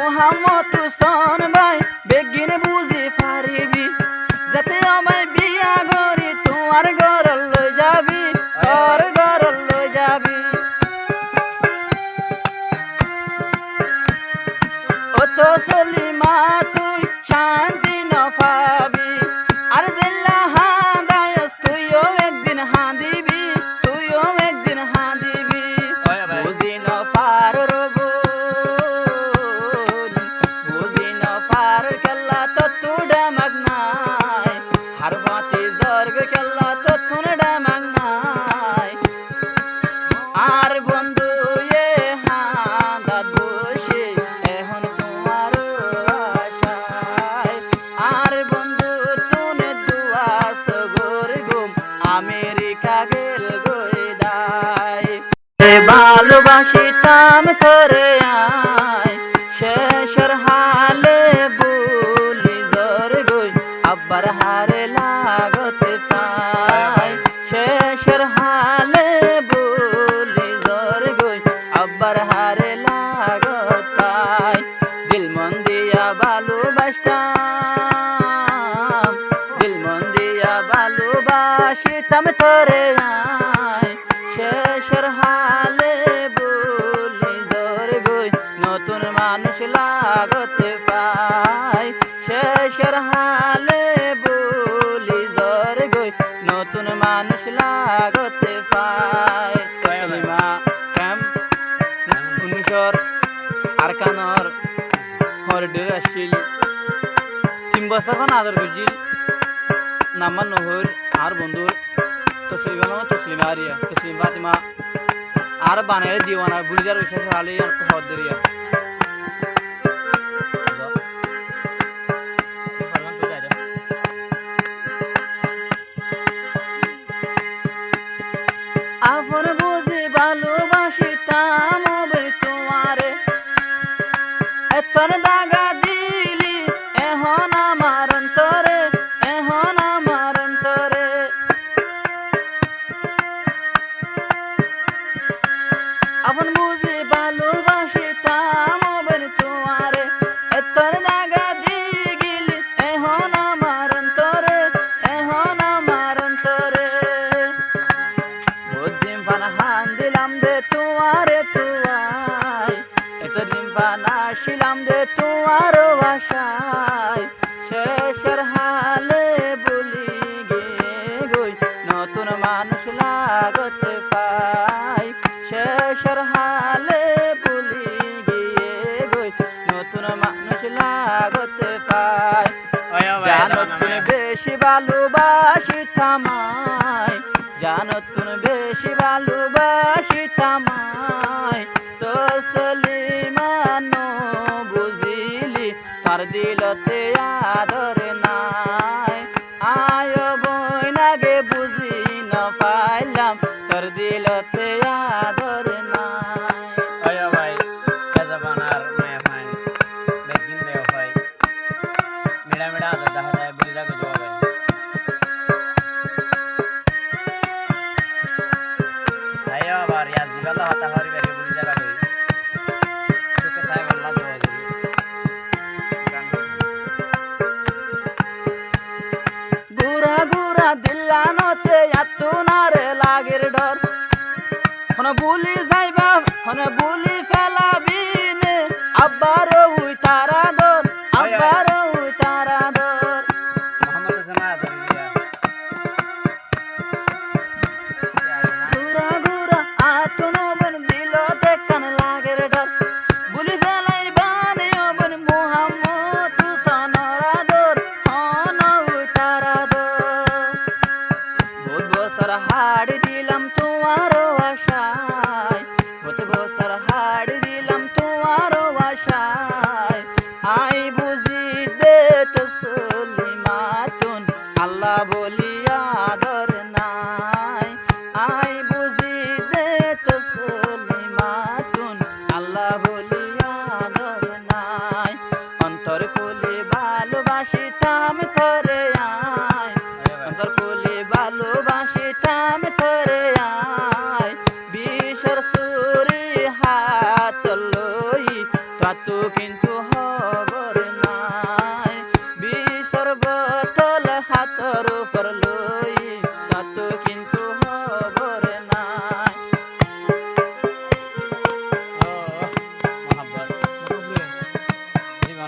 মোহাম্মদ হুসন ভাই বেগিন বুঝি পারিবি যাতে আমায় বিয়া করি তোমার ঘর লই যাবি তোর ঘর লই যাবি ও তো সলিমা তুই শান্তি ন পাবি আর জেলা হাঁদায়স তুইও একদিন হাঁদিবি তুইও একদিন হাঁদিবি বুঝি ন পার রবু বুঝি ন পার কেল্লা তো তুডা মাগনাই হার ভাতি জর্গ কেল্লা তো তুনডা মাগনাই আর বন্ধু এ হাঁদা দোষে এখন তোমার আশায় আর বন্ধু তুনে দুয়াস গোর গুম আমেরিকা গেল গইদাই ভালোবাসিতাম করে আয় শেষের হালে বলি জোর গই আব্বার হারে লাগতে পাই শেষের হালে বলি জোর গই আব্বার হারে লাগত পাই দিল মন দিয়া ভালোবাসতাম দিল মন দিয়া ভালোবাসিতাম তোরে আয় শেষের হালে বলি জোর গই নতুন মানুষ লাগতে পাই শেষের হালে বলি জোর গই নতুন মানুষ লাগতে পাই তসলিমা ক্যাম্প 1958 হরডে আসছিল 3 বছর খন আদর করছিল নাম্বার নহর আর বন্ধুর তসলিমা আরিয়া তসলিম ফাতিমা আর বানায় দিওয়ানা বুলিজার উশেষ হালে আর হদ দরিয়া আপন বুঝি ভালোবাসিতাম তোমারে এতন দাগা দিলি এখন আমার অন্তরে এখন আমার অন্তরে আপন বুঝি ভালোবাসিতাম তোমারে এতন দাগা দিলি এখন আমার অন্তরে এখন আমার অন্তরে বুদ্ধিম ফানা হান দিলাম দে তোমারে তুয়াই এতদিন ফানা শিলাম দে তোমার বাসায় শেষের হালে বলি গে গই নতুন মানুষ লাগতে পাই শেষের হালে বলি গিয়ে গই নতুন মানুষ লাগতে পাই জানো তুমি বেশি ভালোবাসিতামাই জানো তুমি বেশি ভালোবাসিতামাই তো সলিমানো বুঝিলি তার দিলতে আদরে নাই আয় বইনাগে বুঝি ন পাইলাম তোর দিলতে আদরে নাই আয়া ভাই কাজা বানার মায়া ভাই দেখদিন দেও ভাই মেড়া মেড়া আদর দেখা যায় বলি যাগো জবাব সায়া আবার ইয়াজ দিবালা হাতা হারি বেরি বলি যাবা কই তোকে তাই বললা দেওয়া যদি গুরা গুরা দিল্লানতে আতুনারে লাগের ডর হন বুলি যাইবা হন বুলি ফেলাবি নে আব্বার উই তারা দর আব্বার উই তারা দর মোহাম্মদ জামা আদর দিয়া গুরা গুরা আতুন বন দিলতে কান লাগের ডর বুলি ফেলাইবা নে বন মোহাম্মদ হুসনরা দর হন উই তারা দর বহুত বছর হাড়ি দিলাম তোমার আশায়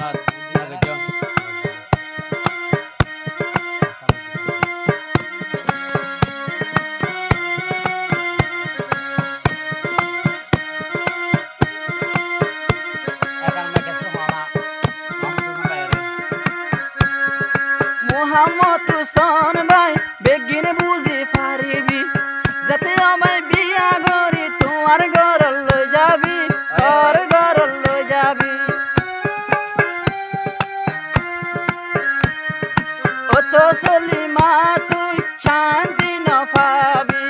জীবনত নগজ এখন মে কেসে মামা মামা বাইরে মোহাম্মদ হুসেন ভাই বেগিন বুঝি পারিবি যাতে আমায় বিয়া করি তোমার ঘর লই যাবি তোর ঘর লই যাবি ও তো সলিমা তুই শান্তি ন পাবি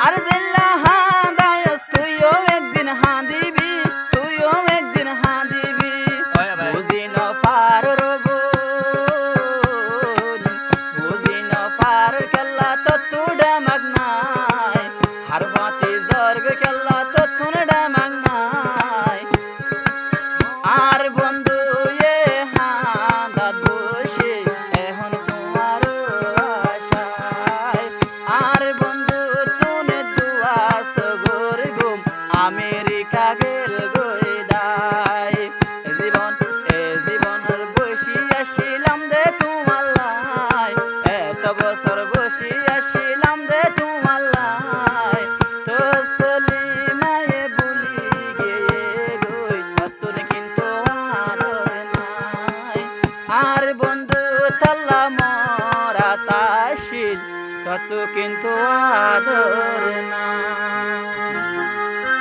আর জেলা হাঁদায়স তুইও একদিন হাঁদিবি তুইও একদিন হাঁদিবি ওই ভাই বুঝি ন পার রব বুঝি ন পার কেল্লা তো তুডা মাগনাই হার বাতি জর্গ কেল্লা তো তুনডা মাগনাই আর বন্ধু এ হাঁদা দোষে এখন তোমার আশায় আর বন্ধু তুনে দুয়াস গোর গুম আমেরিকা গেল গইদাই জীবনের বসি আসিলাম দে তোমার লাই এত বছর বসি আসিলাম দে তোমার লাই তো সলিমায়ে বলি গিয়ে গই তোর কিন্তু আদর নাই আর বন্ধু তাল্লা মরা তাশিল কত কিন্তু আদর নাই